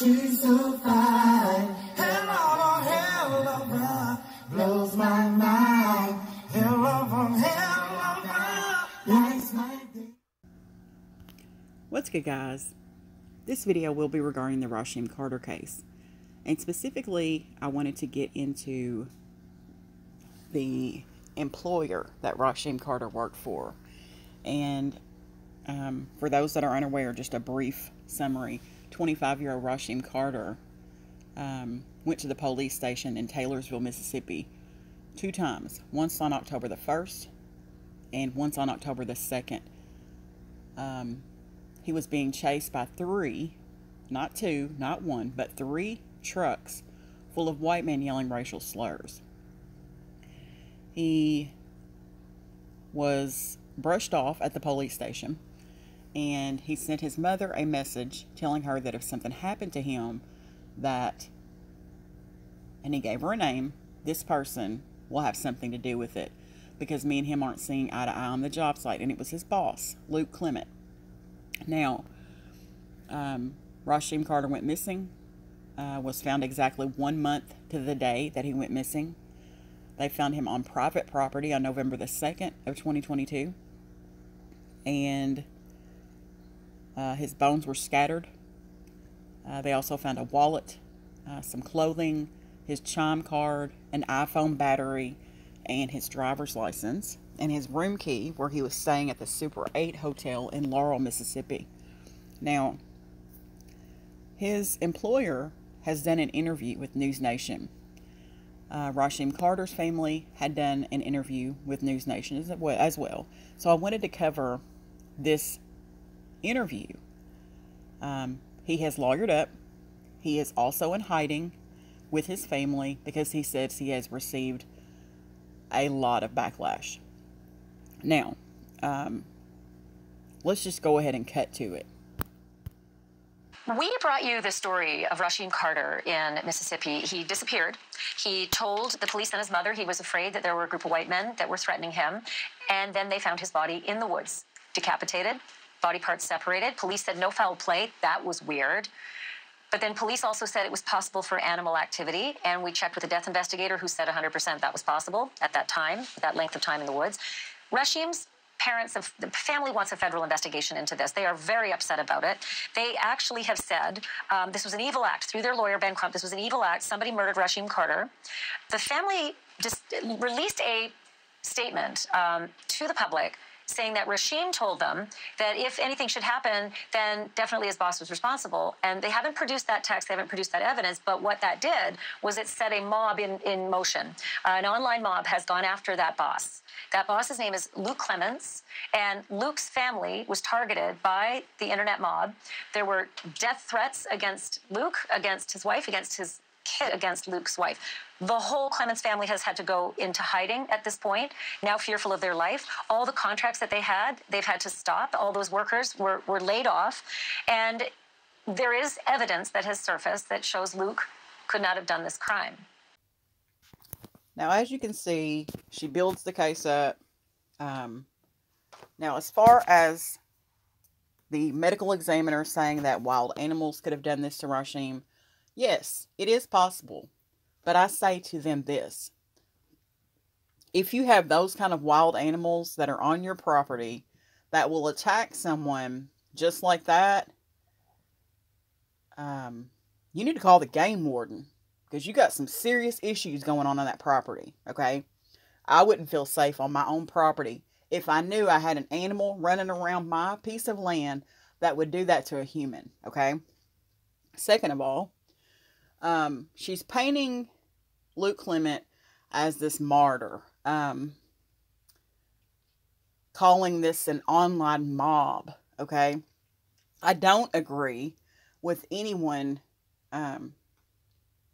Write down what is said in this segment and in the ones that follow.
She's so fine. Hell of a hell of a blows my mind. Hell of a lights my day. What's good, guys? This video will be regarding the Rasheem Carter case. And specifically, I wanted to get into the employer that Rasheem Carter worked for. And for those that are unaware, just a brief summary. 25-year-old Rasheem Carter went to the police station in Taylorsville, Mississippi 2 times. Once on October the 1st and once on October the 2nd. He was being chased by 3, not 2, not 1, but 3 trucks full of white men yelling racial slurs. He was brushed off at the police station, and he sent his mother a message telling her that if something happened to him, and he gave her a name, this person will have something to do with it, because me and him aren't seeing eye to eye on the job site. And it was his boss, Luke Clements. Now, Rasheem Carter went missing, was found exactly 1 month to the day that he went missing. They found him on private property on November the 2nd of 2022. And his bones were scattered. They also found a wallet, some clothing, his chime card, an iPhone battery, and his driver's license, and his room key where he was staying at the Super 8 Hotel in Laurel, Mississippi. Now, his employer has done an interview with News Nation. Rasheem Carter's family had done an interview with News Nation as well. So I wanted to cover this interview. He has lawyered up. He is also in hiding with his family because he says he has received a lot of backlash. Now, let's just go ahead and cut to it. We brought you the story of Rasheem Carter in Mississippi. He disappeared. He told the police and his mother he was afraid that there were a group of white men that were threatening him. And then they found his body in the woods, decapitated, body parts separated. Police said no foul play. That was weird. But then police also said it was possible for animal activity. And we checked with a death investigator who said 100% that was possible at that time, that length of time in the woods. Rasheem's the family wants a federal investigation into this. They are very upset about it. They actually have said this was an evil act. Through their lawyer, Ben Crump, this was an evil act. Somebody murdered Rasheem Carter. The family just released a statement to the public saying that Rasheem told them that if anything should happen, then definitely his boss was responsible. And they haven't produced that text, they haven't produced that evidence, but what that did was it set a mob in motion. An online mob has gone after that boss. That boss's name is Luke Clements, and Luke's family was targeted by the internet mob. There were death threats against Luke, against his wife, against his kid, against Luke's wife. The whole Clements family has had to go into hiding at this point, now fearful of their life. All the contracts that they've had to stop. All those workers were laid off. And there is evidence that has surfaced that shows Luke could not have done this crime. Now, as you can see, she builds the case up. Now, as far as the medical examiner saying that wild animals could have done this to Rasheem, yes, it is possible. But I say to them this: if you have those kind of wild animals that are on your property that will attack someone just like that, you need to call the game warden, because you got some serious issues going on that property, okay? I wouldn't feel safe on my own property if I knew I had an animal running around my piece of land that would do that to a human, okay? Second of all, she's painting Luke Clement as this martyr, calling this an online mob, okay? I don't agree with anyone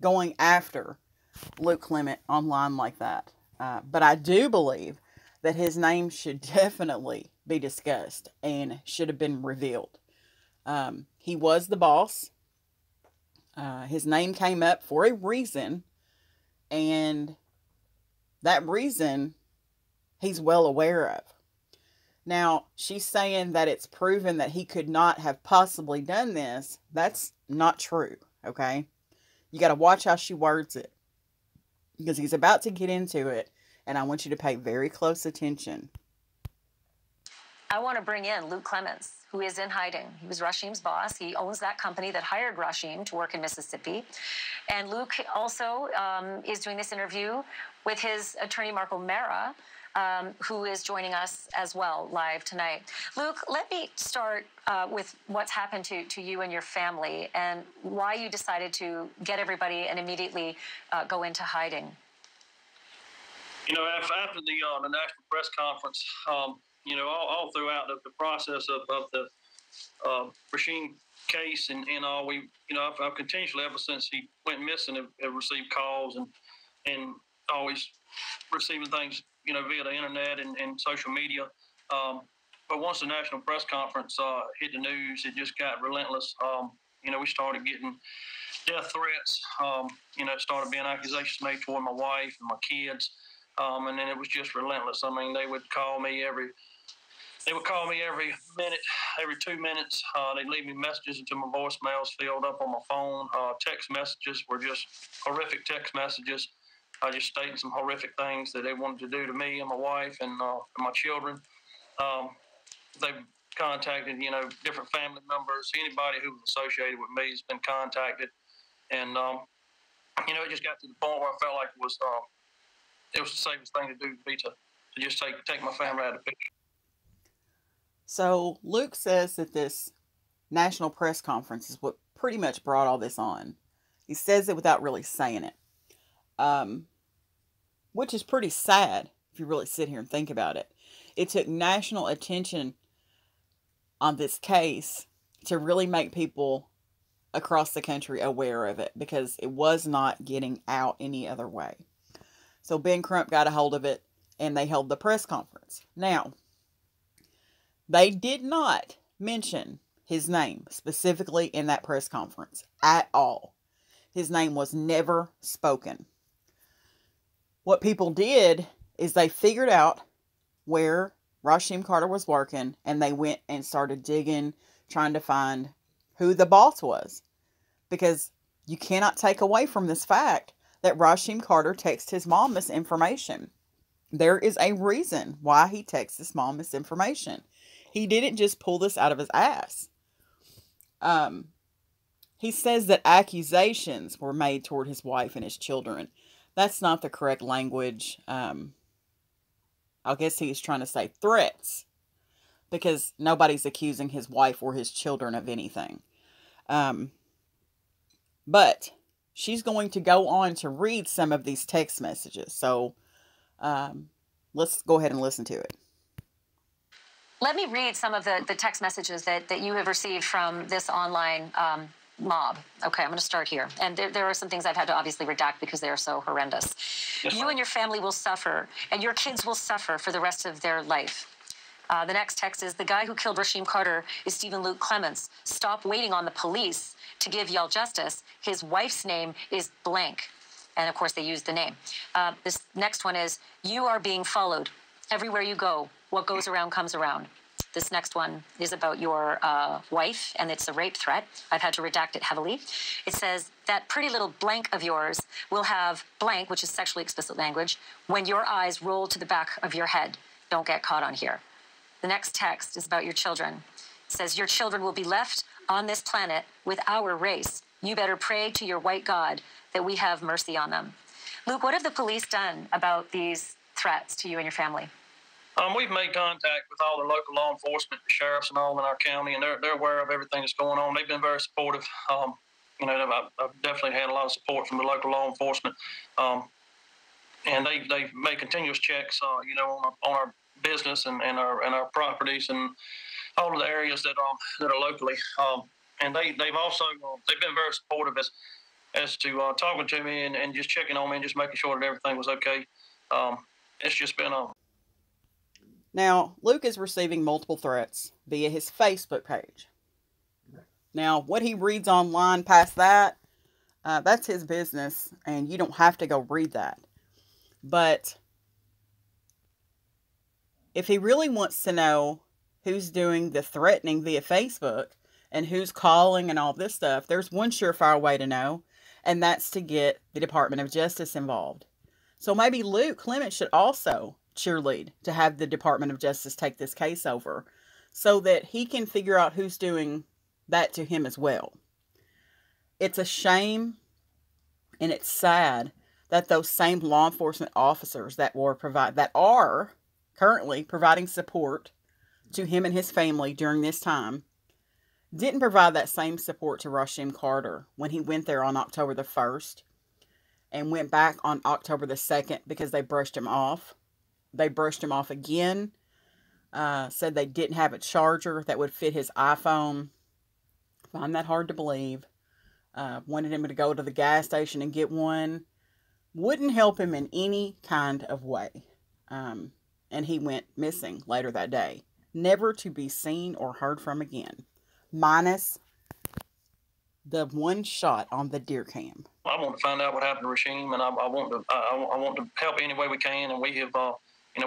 going after Luke Clement online like that. But I do believe that his name should definitely be discussed and should have been revealed. He was the boss. His name came up for a reason, and that reason he's well aware of. Now, she's saying that it's proven that he could not have possibly done this. That's not true. okay? You got to watch how she words it, because he's about to get into it, and I want you to pay very close attention. I want to bring in Luke Clements, who is in hiding. He was Rasheem's boss. He owns that company that hired Rasheem to work in Mississippi. And Luke also is doing this interview with his attorney, Marco Mera, who is joining us as well live tonight. Luke, let me start with what's happened to you and your family and why you decided to get everybody and immediately go into hiding. You know, after the national press conference, you know, all throughout the process of the Rasheem case and all, I've continuously, ever since he went missing, have received calls and always receiving things, you know, via the internet and social media. But once the national press conference hit the news, it just got relentless. You know, we started getting death threats. You know, it started being accusations made toward my wife and my kids. And then it was just relentless. I mean, they would call me every minute, every 2 minutes. They'd leave me messages into my voicemails filled up on my phone. Text messages were just horrific text messages. Just stating some horrific things that they wanted to do to me and my wife and my children. They've contacted, you know, different family members. Anybody who was associated with me has been contacted. And, you know, it just got to the point where I felt like it was the safest thing to do would be to just take my family out of the picture. So Luke says that this national press conference is what pretty much brought all this on. He says it without really saying it, which is pretty sad if you really sit here and think about it. It took national attention on this case to really make people across the country aware of it, because it was not getting out any other way. So Ben Crump got a hold of it, and they held the press conference. Now, they did not mention his name specifically in that press conference at all. His name was never spoken. What people did is they figured out where Rasheem Carter was working, and they went and started digging, trying to find who the boss was. Because you cannot take away from this fact that Rasheem Carter texted his mom this information. There is a reason why he texted his mom this information. He didn't just pull this out of his ass. He says that accusations were made toward his wife and his children. That's not the correct language. I guess he's trying to say threats, because nobody's accusing his wife or his children of anything. But she's going to go on to read some of these text messages. So let's go ahead and listen to it. Let me read some of the text messages that you have received from this online mob. Okay, I'm going to start here. And there are some things I've had to obviously redact because they are so horrendous. Yes, you and your family will suffer, and your kids will suffer for the rest of their life. The next text is, the guy who killed Rasheem Carter is Stephen Luke Clements. Stop waiting on the police to give y'all justice. His wife's name is blank. And of course, they used the name. This next one is, you are being followed. Everywhere you go, what goes around comes around. This next one is about your wife, and it's a rape threat. I've had to redact it heavily. It says, that pretty little blank of yours will have blank, which is sexually explicit language, when your eyes roll to the back of your head. Don't get caught on here. The next text is about your children. It says, your children will be left on this planet with our race. You better pray to your white God that we have mercy on them. Luke, what have the police done about these threats to you and your family? We've made contact with all the local law enforcement, the sheriffs and all in our county, and they're aware of everything that's going on. They've been very supportive. You know, I've definitely had a lot of support from the local law enforcement. And they've made continuous checks, you know, on our business and our properties and all of the areas that are locally. And they've also they've been very supportive as to talking to me and just checking on me and just making sure that everything was okay. It's just been Now, Luke is receiving multiple threats via his Facebook page. Now, what he reads online past that, that's his business, and you don't have to go read that. But if he really wants to know who's doing the threatening via Facebook, and who's calling and all this stuff, there's one surefire way to know, and that's to get the Department of Justice involved. So maybe Luke Clements should also cheerlead to have the Department of Justice take this case over so that he can figure out who's doing that to him as well. It's a shame and it's sad that those same law enforcement officers that are currently providing support to him and his family during this time didn't provide that same support to Rasheem Carter when he went there on October the 1st and went back on October the 2nd because they brushed him off. They brushed him off again, said they didn't have a charger that would fit his iPhone. Find that hard to believe. Wanted him to go to the gas station and get one. Wouldn't help him in any kind of way. And he went missing later that day. Never to be seen or heard from again. Minus the one shot on the deer cam. I want to find out what happened to Rasheem, and I want to help any way we can. And we have,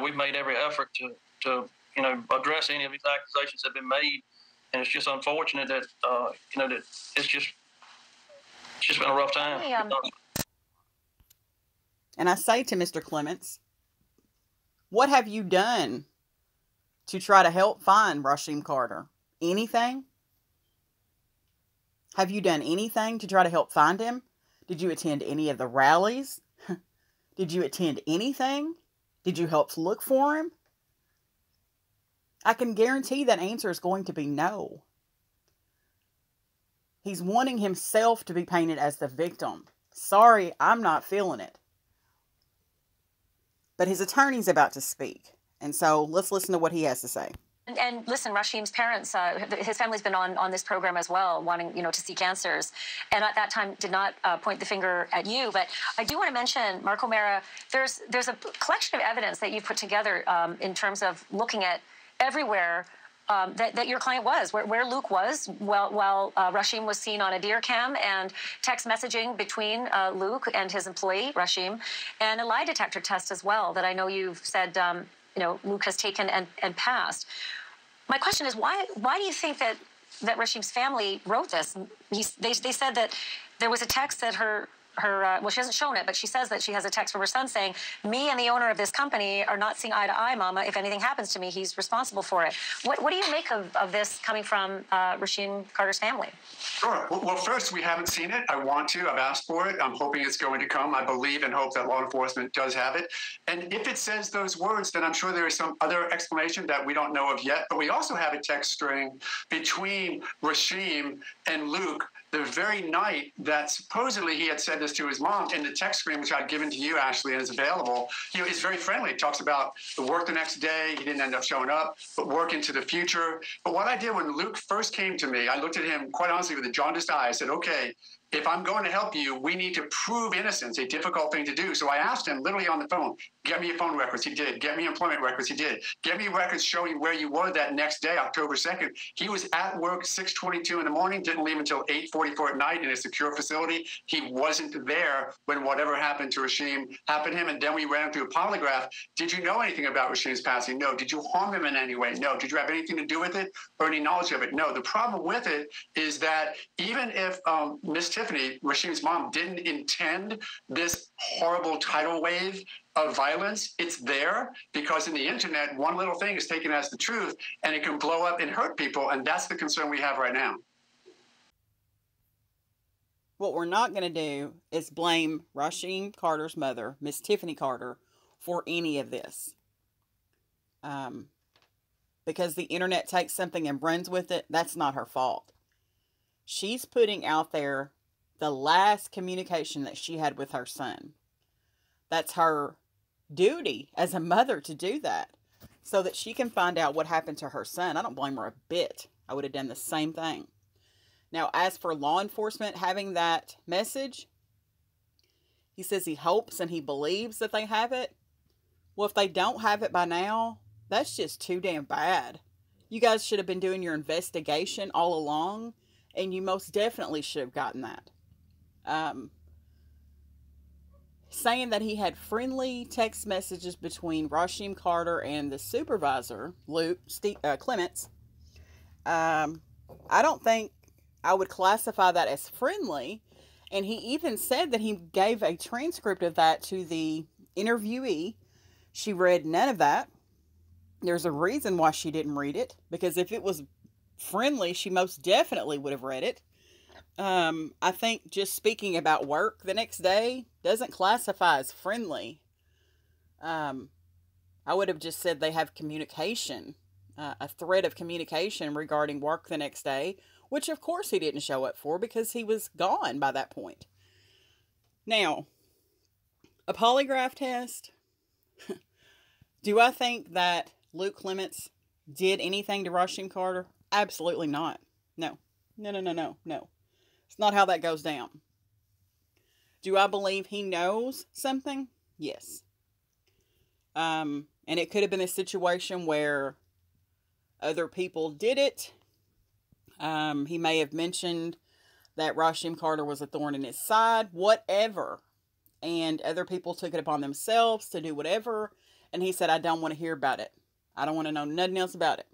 we've made every effort to address any of these accusations that have been made. And it's just unfortunate that that it's just been a rough time. And I say to Mr. Clements, what have you done to try to help find Rasheem Carter? Anything? Have you done anything to try to help find him? Did you attend any of the rallies? Did you attend anything? Did you help look for him? I can guarantee that answer is going to be no. He's wanting himself to be painted as the victim. Sorry, I'm not feeling it. But his attorney's about to speak. And so let's listen to what he has to say. And listen, Rasheem's parents, his family's been on this program as well, wanting, to seek answers. And at that time did not point the finger at you. But I do want to mention, Mark O'Mara, there's a collection of evidence that you've put together in terms of looking at everywhere that your client was, where Luke was while Rasheem was seen on a deer cam, and text messaging between Luke and his employee, Rasheem, and a lie detector test as well that I know you've said, Luke has taken and passed. My question is, why do you think that Rasheem's family wrote this? They said that there was a text that her she hasn't shown it, but she says that she has a text from her son saying, me and the owner of this company are not seeing eye to eye, Mama. If anything happens to me, he's responsible for it. What do you make of this coming from Rasheem Carter's family? Sure. Well, first, we haven't seen it. I want to. I've asked for it. I'm hoping it's going to come. I believe and hope that law enforcement does have it. And if it says those words, then I'm sure there is some other explanation that we don't know of yet. But we also have a text string between Rasheem and Luke the very night that supposedly he had said this to his mom. In the text screen, which I'd given to you, Ashley, and is available, he's very friendly. He talks about the work the next day. He didn't end up showing up, but work into the future. But what I did when Luke first came to me, I looked at him quite honestly with a jaundiced eye. I said, okay, if I'm going to help you, we need to prove innocence, a difficult thing to do. So I asked him literally on the phone, get me your phone records. He did. Get me employment records. He did. Get me records showing where you were that next day, October 2nd. He was at work 6:22 in the morning, didn't leave until 8:44 at night in a secure facility. He wasn't there when whatever happened to Rasheem happened to him. And then we ran him through a polygraph. Did you know anything about Rasheem's passing? No. Did you harm him in any way? No. Did you have anything to do with it or any knowledge of it? No. The problem with it is that even if Miss Tiffany, Rasheem's mom, didn't intend this horrible tidal wave of violence, it's there because in the internet, one little thing is taken as the truth and it can blow up and hurt people. And that's the concern we have right now. What we're not going to do is blame Rasheem Carter's mother, Miss Tiffany Carter, for any of this. Because the internet takes something and runs with it, that's not her fault. She's putting out there the last communication that she had with her son. That's her duty as a mother to do that so that she can find out what happened to her son. I don't blame her a bit. I would have done the same thing. Now, as for law enforcement having that message, he says he hopes and he believes that they have it. Well, if they don't have it by now, that's just too damn bad. You guys should have been doing your investigation all along, and you most definitely should have gotten that. Saying that he had friendly text messages between Rasheem Carter and the supervisor, Luke Clements. I don't think I would classify that as friendly. And he even said that he gave a transcript of that to the interviewee. She read none of that. There's a reason why she didn't read it, because if it was friendly, she most definitely would have read it. I think just speaking about work the next day doesn't classify as friendly. I would have just said they have communication, a thread of communication regarding work the next day, which of course he didn't show up for because he was gone by that point. Now, a polygraph test. Do I think that Luke Clements did anything to Rasheem Carter? Absolutely not. No. No. It's not how that goes down. Do I believe he knows something? Yes. And it could have been a situation where other people did it. He may have mentioned that Rasheem Carter was a thorn in his side, whatever. And other people took it upon themselves to do whatever. And he said, I don't want to hear about it. I don't want to know nothing else about it.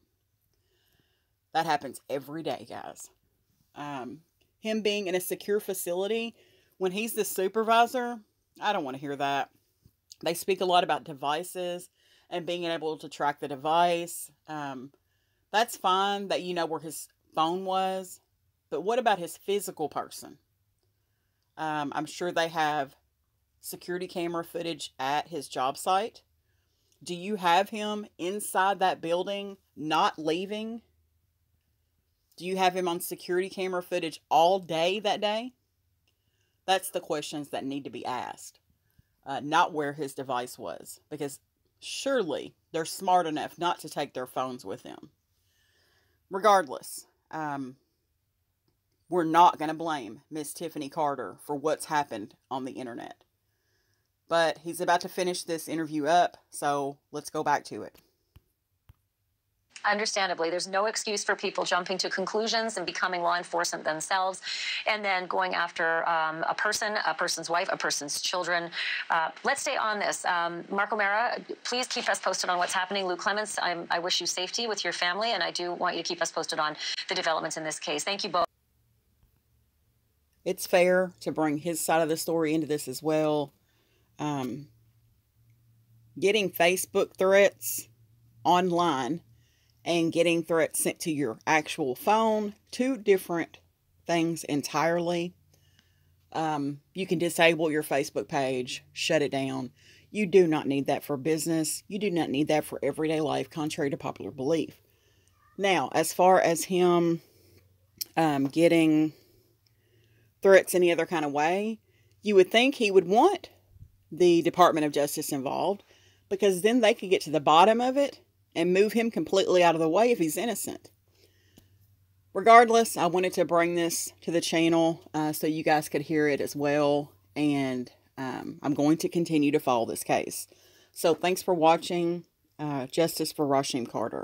That happens every day, guys. Him being in a secure facility, when he's the supervisor, I don't want to hear that. They speak a lot about devices and being able to track the device. That's fine that you know where his phone was. But what about his physical person? I'm sure they have security camera footage at his job site. Do you have him inside that building, not leaving? Do you have him on security camera footage all day that day? That's the questions that need to be asked. Not where his device was. Because surely they're smart enough not to take their phones with them. Regardless, we're not going to blame Miss Tiffany Carter for what's happened on the internet. But he's about to finish this interview up, so let's go back to it. Understandably, there's no excuse for people jumping to conclusions and becoming law enforcement themselves and then going after a person's wife, a person's children. Let's stay on this. Mark O'Mara, please keep us posted on what's happening. Luke Clements, I wish you safety with your family, and I do want you to keep us posted on the developments in this case. Thank you both. It's fair to bring his side of the story into this as well. Getting Facebook threats online and getting threats sent to your actual phone, two different things entirely. You can disable your Facebook page, shut it down. You do not need that for business. You do not need that for everyday life, contrary to popular belief. Now, as far as him getting threats any other kind of way, you would think he would want the Department of Justice involved, because then they could get to the bottom of it and move him completely out of the way if he's innocent. Regardless, I wanted to bring this to the channel so you guys could hear it as well, and I'm going to continue to follow this case. So thanks for watching. Justice for Rasheem Carter.